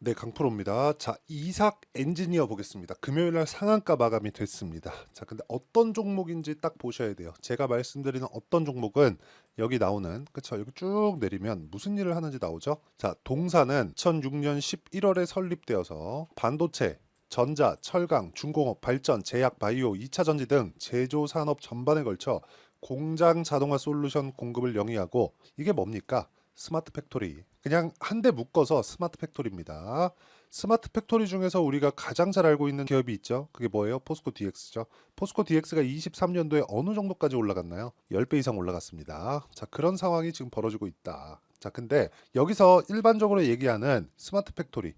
네, 강프로입니다. 자, 이삭 엔지니어 보겠습니다. 금요일 날 상한가 마감이 됐습니다. 자, 근데 어떤 종목인지 딱 보셔야 돼요. 제가 말씀드리는 어떤 종목은 여기 나오는, 그쵸? 여기 쭉 내리면 무슨 일을 하는지 나오죠? 자, 동사는 2006년 11월에 설립되어서 반도체, 전자, 철강, 중공업, 발전, 제약, 바이오, 2차 전지 등 제조 산업 전반에 걸쳐 공장 자동화 솔루션 공급을 영위하고, 이게 뭡니까? 스마트 팩토리. 그냥 한 대 묶어서 스마트 팩토리입니다. 스마트 팩토리 중에서 우리가 가장 잘 알고 있는 기업이 있죠. 그게 뭐예요? 포스코 DX죠. 포스코 DX가 23년도에 어느 정도까지 올라갔나요? 10배 이상 올라갔습니다. 자, 그런 상황이 지금 벌어지고 있다. 자, 근데 여기서 일반적으로 얘기하는 스마트 팩토리,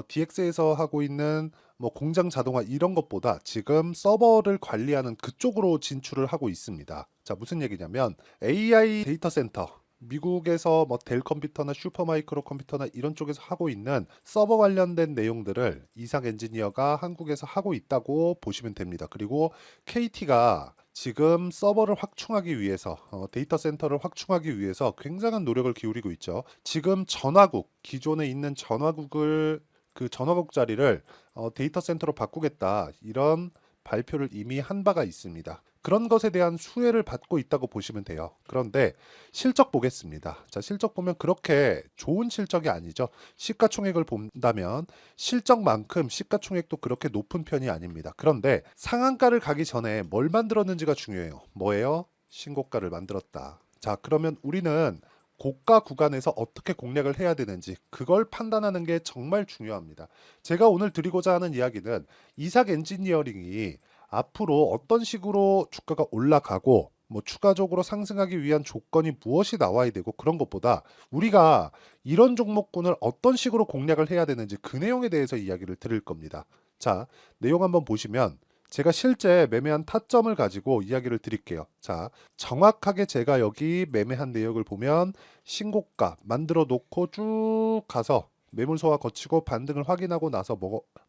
DX에서 하고 있는 뭐 공장 자동화 이런 것보다 지금 서버를 관리하는 그쪽으로 진출을 하고 있습니다. 자, 무슨 얘기냐면 AI 데이터 센터, 미국에서 뭐 델 컴퓨터나 슈퍼마이크로 컴퓨터나 이런 쪽에서 하고 있는 서버 관련된 내용들을 이삭 엔지니어가 한국에서 하고 있다고 보시면 됩니다. 그리고 KT가 지금 서버를 확충하기 위해서, 데이터 센터를 확충하기 위해서 굉장한 노력을 기울이고 있죠. 지금 전화국, 기존에 있는 전화국을, 그 전화국 자리를 데이터 센터로 바꾸겠다, 이런 발표를 이미 한 바가 있습니다. 그런 것에 대한 수혜를 받고 있다고 보시면 돼요. 그런데 실적 보겠습니다. 자, 실적 보면 그렇게 좋은 실적이 아니죠. 시가총액을 본다면 실적만큼 시가총액도 그렇게 높은 편이 아닙니다. 그런데 상한가를 가기 전에 뭘 만들었는지가 중요해요. 뭐예요? 신고가를 만들었다. 자, 그러면 우리는 고가 구간에서 어떻게 공략을 해야 되는지 그걸 판단하는 게 정말 중요합니다. 제가 오늘 드리고자 하는 이야기는 이삭 엔지니어링이 앞으로 어떤 식으로 주가가 올라가고 뭐 추가적으로 상승하기 위한 조건이 무엇이 나와야 되고, 그런 것보다 우리가 이런 종목군을 어떤 식으로 공략을 해야 되는지 그 내용에 대해서 이야기를 드릴 겁니다. 자, 내용 한번 보시면 제가 실제 매매한 타점을 가지고 이야기를 드릴게요. 자, 정확하게 제가 여기 매매한 내역을 보면 신고가 만들어 놓고 쭉 가서 매물 소화 거치고 반등을 확인하고 나서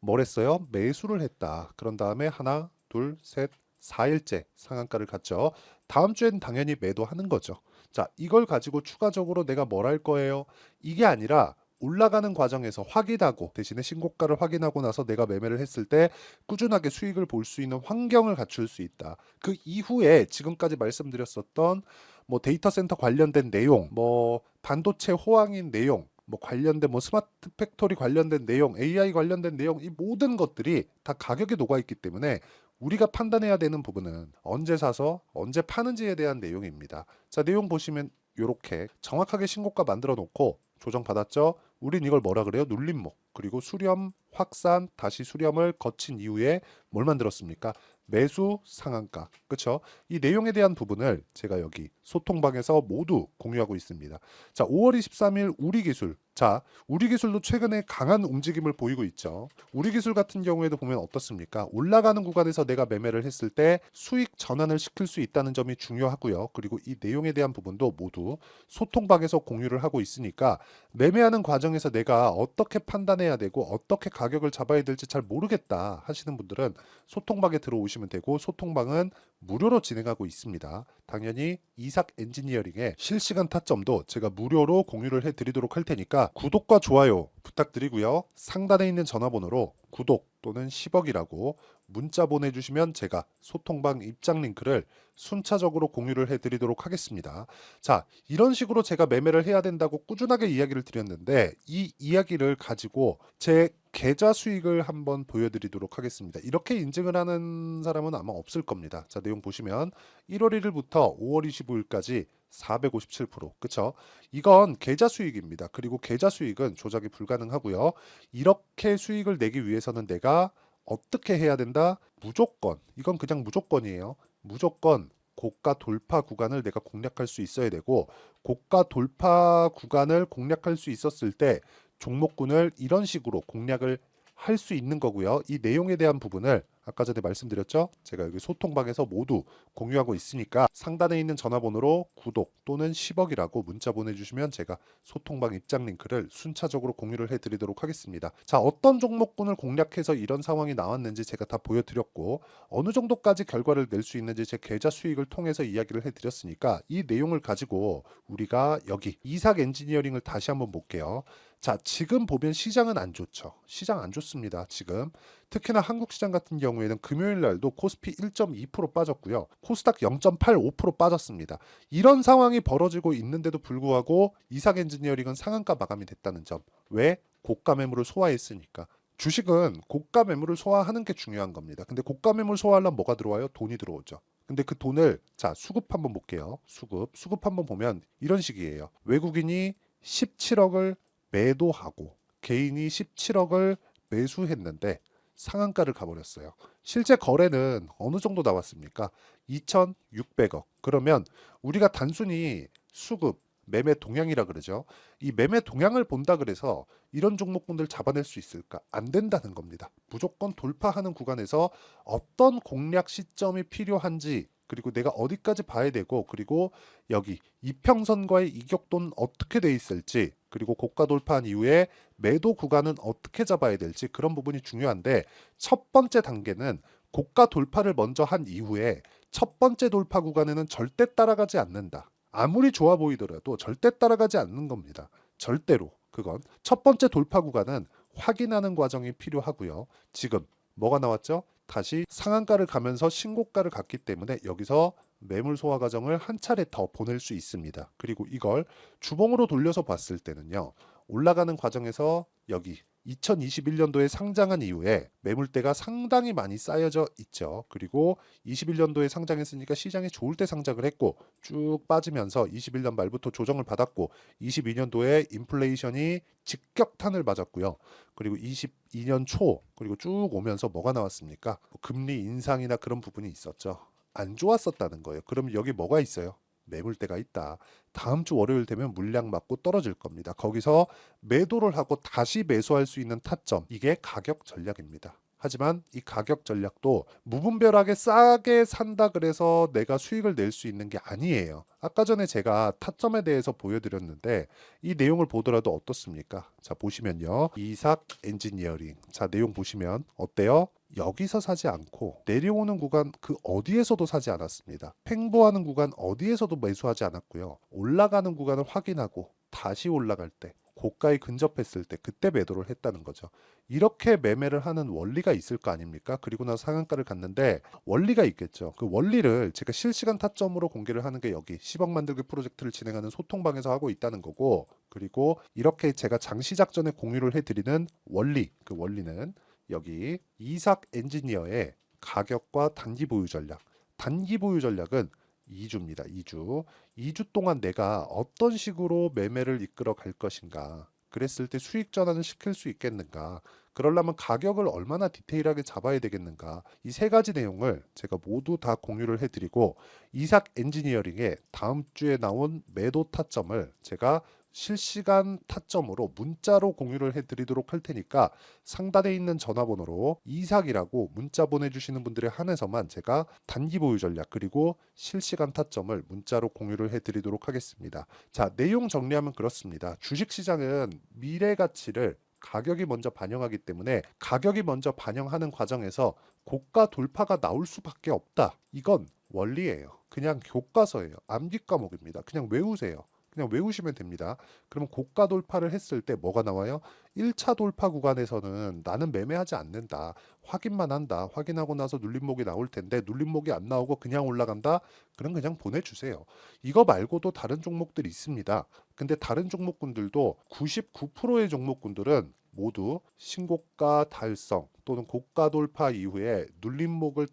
뭘 했어요? 매수를 했다. 그런 다음에 하나, 둘, 셋, 4일째 상한가를 갔죠. 다음 주엔 당연히 매도하는 거죠. 자, 이걸 가지고 추가적으로 내가 뭘 할 거예요? 이게 아니라 올라가는 과정에서 확인하고, 대신에 신고가를 확인하고 나서 내가 매매를 했을 때 꾸준하게 수익을 볼 수 있는 환경을 갖출 수 있다. 그 이후에 지금까지 말씀드렸었던 뭐 데이터 센터 관련된 내용, 뭐 반도체 호황인 내용, 뭐 관련된 뭐 스마트 팩토리 관련된 내용, AI 관련된 내용, 이 모든 것들이 다 가격에 녹아 있기 때문에 우리가 판단해야 되는 부분은 언제 사서 언제 파는지에 대한 내용입니다. 자, 내용 보시면 이렇게 정확하게 신고가 만들어 놓고 조정 받았죠? 우린 이걸 뭐라 그래요? 눌림목. 그리고 수렴, 확산, 다시 수렴을 거친 이후에 뭘 만들었습니까? 매수 상한가. 그쵸? 이 내용에 대한 부분을 제가 여기 소통방에서 모두 공유하고 있습니다. 자, 5월 23일 우리기술. 자, 우리기술도 최근에 강한 움직임을 보이고 있죠. 우리기술 같은 경우에도 보면 어떻습니까? 올라가는 구간에서 내가 매매를 했을 때 수익 전환을 시킬 수 있다는 점이 중요하고요. 그리고 이 내용에 대한 부분도 모두 소통방에서 공유를 하고 있으니까 매매하는 과정에서 내가 어떻게 판단해야 되고 어떻게 가격을 잡아야 될지 잘 모르겠다 하시는 분들은 소통방에 들어오시면 되고, 소통방은 무료로 진행하고 있습니다. 당연히 이삭 엔지니어링의 실시간 타점도 제가 무료로 공유를 해드리도록 할 테니까 구독과 좋아요 부탁드리고요. 상단에 있는 전화번호로 구독 또는 10억이라고 문자 보내주시면 제가 소통방 입장 링크를 순차적으로 공유를 해드리도록 하겠습니다. 자, 이런 식으로 제가 매매를 해야 된다고 꾸준하게 이야기를 드렸는데, 이 이야기를 가지고 제 계좌 수익을 한번 보여드리도록 하겠습니다. 이렇게 인증을 하는 사람은 아마 없을 겁니다. 자, 내용 보시면 1월 1일부터 5월 25일까지 457%. 그쵸? 이건 계좌 수익입니다. 그리고 계좌 수익은 조작이 불가능하고요. 이렇게 수익을 내기 위해서는 내가 어떻게 해야 된다? 무조건, 이건 그냥 무조건이에요. 무조건 고가 돌파 구간을 내가 공략할 수 있어야 되고, 고가 돌파 구간을 공략할 수 있었을 때 종목군을 이런 식으로 공략을 할 수 있는 거고요. 이 내용에 대한 부분을 아까 전에 말씀드렸죠? 제가 여기 소통방에서 모두 공유하고 있으니까 상단에 있는 전화번호로 구독 또는 10억이라고 문자 보내주시면 제가 소통방 입장 링크를 순차적으로 공유를 해드리도록 하겠습니다. 자, 어떤 종목군을 공략해서 이런 상황이 나왔는지 제가 다 보여드렸고 어느 정도까지 결과를 낼 수 있는지 제 계좌 수익을 통해서 이야기를 해드렸으니까 이 내용을 가지고 우리가 여기 이삭 엔지니어링을 다시 한번 볼게요. 자, 지금 보면 시장은 안 좋죠. 시장 안 좋습니다. 지금 특히나 한국 시장 같은 경우에는 금요일 날도 코스피 1.2% 빠졌고요. 코스닥 0.85% 빠졌습니다. 이런 상황이 벌어지고 있는데도 불구하고 이삭 엔지니어링은 상한가 마감이 됐다는 점. 왜? 고가 매물을 소화했으니까. 주식은 고가 매물을 소화하는 게 중요한 겁니다. 근데 고가 매물 소화하려면 뭐가 들어와요? 돈이 들어오죠. 근데 그 돈을 자, 수급 한번 볼게요. 수급 한번 보면 이런 식이에요. 외국인이 17억을 매도하고 개인이 17억을 매수했는데 상한가를 가버렸어요. 실제 거래는 어느 정도 나왔습니까? 2,600억. 그러면 우리가 단순히 수급, 매매 동향이라 그러죠. 이 매매 동향을 본다 그래서 이런 종목군들 잡아낼 수 있을까? 안 된다는 겁니다. 무조건 돌파하는 구간에서 어떤 공략 시점이 필요한지 그리고 내가 어디까지 봐야 되고 그리고 여기 이평선과의 이격도는 어떻게 돼 있을지 그리고 고가 돌파한 이후에 매도 구간은 어떻게 잡아야 될지 그런 부분이 중요한데 첫 번째 단계는 고가 돌파를 먼저 한 이후에 첫 번째 돌파 구간에는 절대 따라가지 않는다. 아무리 좋아 보이더라도 절대 따라가지 않는 겁니다. 절대로. 그건 첫 번째 돌파 구간은 확인하는 과정이 필요하고요. 지금 뭐가 나왔죠? 다시 상한가를 가면서 신고가를 갔기 때문에 여기서 매물 소화 과정을 한 차례 더 보낼 수 있습니다. 그리고 이걸 주봉으로 돌려서 봤을 때는요. 올라가는 과정에서 여기 2021년도에 상장한 이후에 매물대가 상당히 많이 쌓여져 있죠. 그리고 21년도에 상장했으니까 시장이 좋을 때 상장을 했고 쭉 빠지면서 21년 말부터 조정을 받았고 22년도에 인플레이션이 직격탄을 맞았고요. 그리고 22년 초 그리고 쭉 오면서 뭐가 나왔습니까? 금리 인상이나 그런 부분이 있었죠. 안 좋았었다는 거예요. 그럼 여기 뭐가 있어요? 매물대가 있다. 다음 주 월요일 되면 물량 맞고 떨어질 겁니다. 거기서 매도를 하고 다시 매수할 수 있는 타점. 이게 가격 전략입니다. 하지만 이 가격 전략도 무분별하게 싸게 산다 그래서 내가 수익을 낼 수 있는 게 아니에요. 아까 전에 제가 타점에 대해서 보여드렸는데 이 내용을 보더라도 어떻습니까? 자, 보시면요. 이삭 엔지니어링. 자, 내용 보시면 어때요? 여기서 사지 않고 내려오는 구간 그 어디에서도 사지 않았습니다. 횡보하는 구간 어디에서도 매수하지 않았고요. 올라가는 구간을 확인하고 다시 올라갈 때 고가에 근접했을 때 그때 매도를 했다는 거죠. 이렇게 매매를 하는 원리가 있을 거 아닙니까? 그리고 나서 상한가를 갔는데 원리가 있겠죠. 그 원리를 제가 실시간 타점으로 공개를 하는 게 여기 10억 만들기 프로젝트를 진행하는 소통방에서 하고 있다는 거고 그리고 이렇게 제가 장시작 전에 공유를 해드리는 원리 그 원리는 여기 이삭 엔지니어의 가격과 단기 보유 전략. 단기 보유 전략은 2주입니다. 2주. 2주 동안 내가 어떤 식으로 매매를 이끌어 갈 것인가. 그랬을 때 수익 전환을 시킬 수 있겠는가. 그러려면 가격을 얼마나 디테일하게 잡아야 되겠는가. 이 세 가지 내용을 제가 모두 다 공유를 해드리고 이삭 엔지니어링의 다음 주에 나온 매도 타점을 제가 실시간 타점으로 문자로 공유를 해드리도록 할 테니까 상단에 있는 전화번호로 이삭이라고 문자 보내주시는 분들에 한해서만 제가 단기 보유 전략 그리고 실시간 타점을 문자로 공유를 해드리도록 하겠습니다. 자, 내용 정리하면 그렇습니다. 주식시장은 미래 가치를 가격이 먼저 반영하기 때문에 가격이 먼저 반영하는 과정에서 고가 돌파가 나올 수밖에 없다. 이건 원리예요. 그냥 교과서예요. 암기 과목입니다. 그냥 외우세요. 그냥 외우시면 됩니다. 그러면 고가 돌파를 했을 때 뭐가 나와요? 1차 돌파 구간에서는 나는 매매하지 않는다. 확인만 한다. 확인하고 나서 눌림목이 나올 텐데 눌림목이 안 나오고 그냥 올라간다? 그럼 그냥 보내주세요. 이거 말고도 다른 종목들이 있습니다. 근데 다른 종목군들도 99%의 종목군들은 모두 신고가 달성 또는 고가 돌파 이후에 눌림목을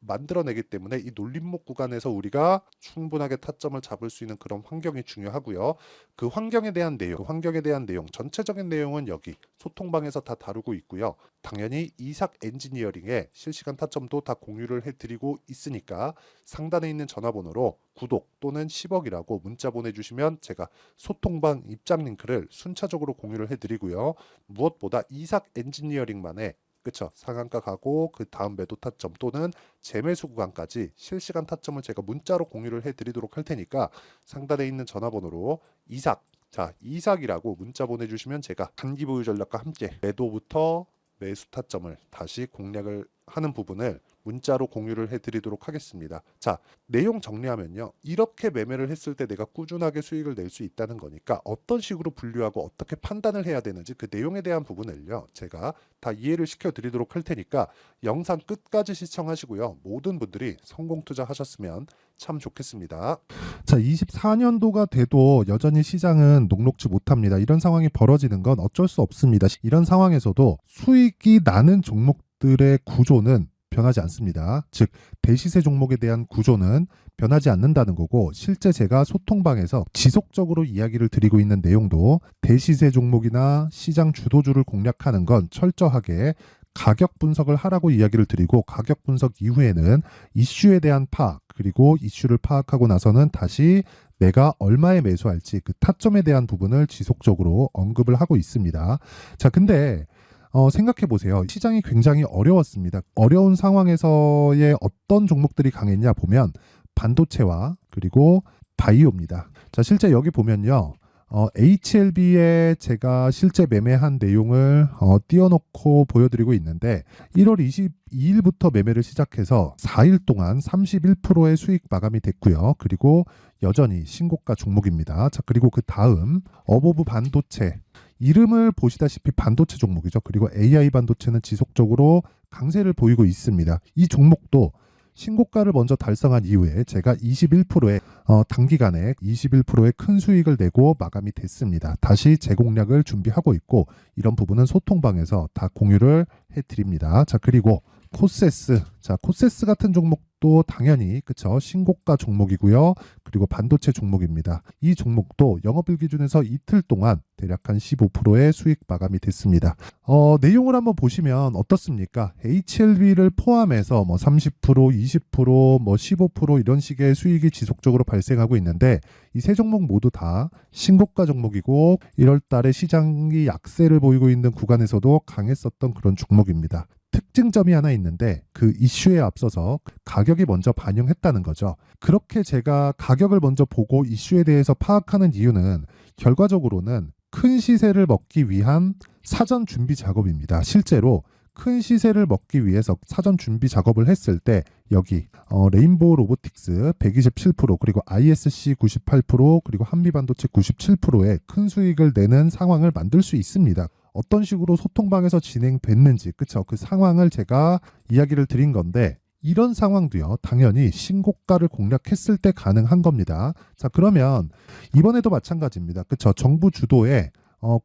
만들어내기 때문에 이 눌림목 구간에서 우리가 충분하게 타점을 잡을 수 있는 그런 환경이 중요하고요. 그 환경에 대한 내용, 전체적인 내용은 여기 소통방에서 다 다루고 있고요. 당연히 이삭 엔지니어링의 실시간 타점도 다 공유를 해드리고 있으니까 상단에 있는 전화번호로 구독 또는 10억이라고 문자 보내주시면 제가 소통방 입장 링크를 순차적으로 공유를 해드리고요. 무엇보다 이삭 엔지니어링만의 그쵸? 상한가 가고 그 다음 매도 타점 또는 재매수 구간까지 실시간 타점을 제가 문자로 공유를 해드리도록 할 테니까 상단에 있는 전화번호로 이삭, 자 이삭이라고 문자 보내주시면 제가 단기 보유 전략과 함께 매도부터 매수 타점을 다시 공략을 하는 부분을 문자로 공유를 해드리도록 하겠습니다. 자, 내용 정리하면요. 이렇게 매매를 했을 때 내가 꾸준하게 수익을 낼 수 있다는 거니까 어떤 식으로 분류하고 어떻게 판단을 해야 되는지 그 내용에 대한 부분을요. 제가 다 이해를 시켜드리도록 할 테니까 영상 끝까지 시청하시고요. 모든 분들이 성공 투자하셨으면 참 좋겠습니다. 자, 24년도가 돼도 여전히 시장은 녹록지 못합니다. 이런 상황이 벌어지는 건 어쩔 수 없습니다. 이런 상황에서도 수익이 나는 종목들의 구조는 변하지 않습니다. 즉 대시세 종목에 대한 구조는 변하지 않는다는 거고, 실제 제가 소통방에서 지속적으로 이야기를 드리고 있는 내용도 대시세 종목이나 시장 주도주를 공략하는 건 철저하게 가격 분석을 하라고 이야기를 드리고, 가격 분석 이후에는 이슈에 대한 파악, 그리고 이슈를 파악하고 나서는 다시 내가 얼마에 매수할지 그 타점에 대한 부분을 지속적으로 언급을 하고 있습니다. 자, 근데 생각해 보세요. 시장이 굉장히 어려웠습니다. 어려운 상황에서의 어떤 종목들이 강했냐 보면 반도체와 그리고 바이오입니다. 자, 실제 여기 보면요. HLB에 제가 실제 매매한 내용을 띄워놓고 보여드리고 있는데 1월 22일부터 매매를 시작해서 4일 동안 31%의 수익 마감이 됐고요. 그리고 여전히 신고가 종목입니다. 자, 그리고 그 다음 어보브 반도체, 이름을 보시다시피 반도체 종목이죠. 그리고 AI 반도체는 지속적으로 강세를 보이고 있습니다. 이 종목도 신고가를 먼저 달성한 이후에 제가 21%의 단기간에 21%의 큰 수익을 내고 마감이 됐습니다. 다시 재공략을 준비하고 있고, 이런 부분은 소통방에서 다 공유를 해드립니다. 자, 그리고 코세스, 자 코세스 같은 종목도 당연히 그쵸, 신고가 종목이고요. 그리고 반도체 종목입니다. 이 종목도 영업일 기준에서 이틀 동안 대략 한 15%의 수익 마감이 됐습니다. 내용을 한번 보시면 어떻습니까? HLB를 포함해서 뭐 30%, 20%, 뭐 15% 이런 식의 수익이 지속적으로 발생하고 있는데, 이 세 종목 모두 다 신고가 종목이고 1월 달에 시장이 약세를 보이고 있는 구간에서도 강했었던 그런 종목입니다. 특징점이 하나 있는데 그 이슈에 앞서서 가격이 먼저 반영했다는 거죠. 그렇게 제가 가격을 먼저 보고 이슈에 대해서 파악하는 이유는 결과적으로는 큰 시세를 먹기 위한 사전 준비 작업입니다. 실제로 큰 시세를 먹기 위해서 사전 준비 작업을 했을 때 여기 레인보우 로보틱스 127%, 그리고 ISC 98%, 그리고 한미반도체 97%의 큰 수익을 내는 상황을 만들 수 있습니다. 어떤 식으로 소통방에서 진행됐는지, 그쵸? 그 상황을 제가 이야기를 드린 건데, 이런 상황도요, 당연히 신고가를 공략했을 때 가능한 겁니다. 자, 그러면 이번에도 마찬가지입니다. 그쵸? 정부 주도의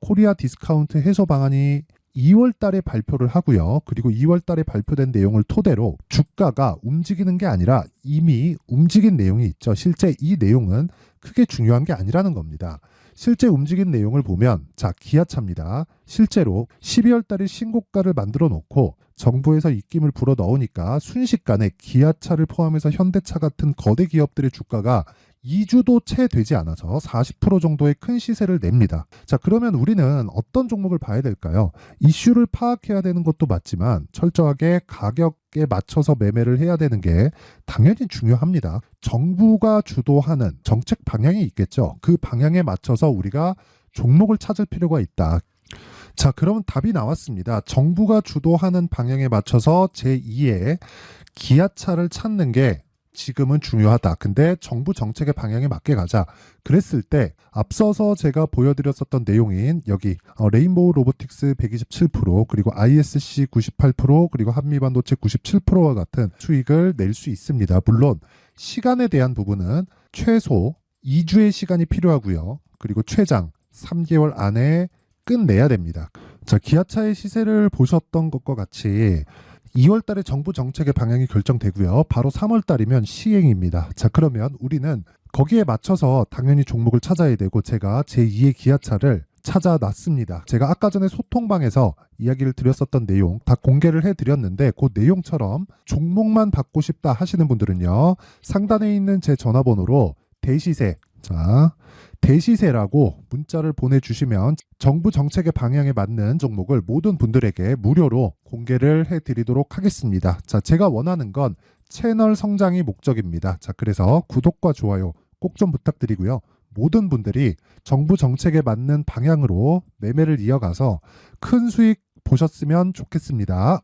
코리아 디스카운트 해소 방안이 2월 달에 발표를 하고요. 그리고 2월 달에 발표된 내용을 토대로 주가가 움직이는 게 아니라 이미 움직인 내용이 있죠. 실제 이 내용은 크게 중요한 게 아니라는 겁니다. 실제 움직인 내용을 보면, 자, 기아차입니다. 실제로 12월 달에 신고가를 만들어 놓고 정부에서 입김을 불어 넣으니까 순식간에 기아차를 포함해서 현대차 같은 거대 기업들의 주가가 2주도 채 되지 않아서 40% 정도의 큰 시세를 냅니다. 자, 그러면 우리는 어떤 종목을 봐야 될까요? 이슈를 파악해야 되는 것도 맞지만 철저하게 가격에 맞춰서 매매를 해야 되는 게 당연히 중요합니다. 정부가 주도하는 정책 방향이 있겠죠. 그 방향에 맞춰서 우리가 종목을 찾을 필요가 있다. 자, 그러면 답이 나왔습니다. 정부가 주도하는 방향에 맞춰서 제2의 기아차를 찾는 게 지금은 중요하다. 근데 정부 정책의 방향에 맞게 가자. 그랬을 때 앞서서 제가 보여드렸었던 내용인 여기 레인보우 로보틱스 127%, 그리고 ISC 98%, 그리고 한미반도체 97%와 같은 수익을 낼 수 있습니다. 물론 시간에 대한 부분은 최소 2주의 시간이 필요하고요. 그리고 최장 3개월 안에 끝내야 됩니다. 자, 기아차의 시세를 보셨던 것과 같이 2월 달에 정부 정책의 방향이 결정되고요. 바로 3월 달이면 시행입니다. 자, 그러면 우리는 거기에 맞춰서 당연히 종목을 찾아야 되고, 제가 제2의 기아차를 찾아놨습니다. 제가 아까 전에 소통방에서 이야기를 드렸었던 내용 다 공개를 해드렸는데, 그 내용처럼 종목만 받고 싶다 하시는 분들은요, 상단에 있는 제 전화번호로 대시세 자, 대시세라고 문자를 보내주시면 정부 정책의 방향에 맞는 종목을 모든 분들에게 무료로 공개를 해드리도록 하겠습니다. 자, 제가 원하는 건 채널 성장이 목적입니다. 자, 그래서 구독과 좋아요 꼭 좀 부탁드리고요. 모든 분들이 정부 정책에 맞는 방향으로 매매를 이어가서 큰 수익 보셨으면 좋겠습니다.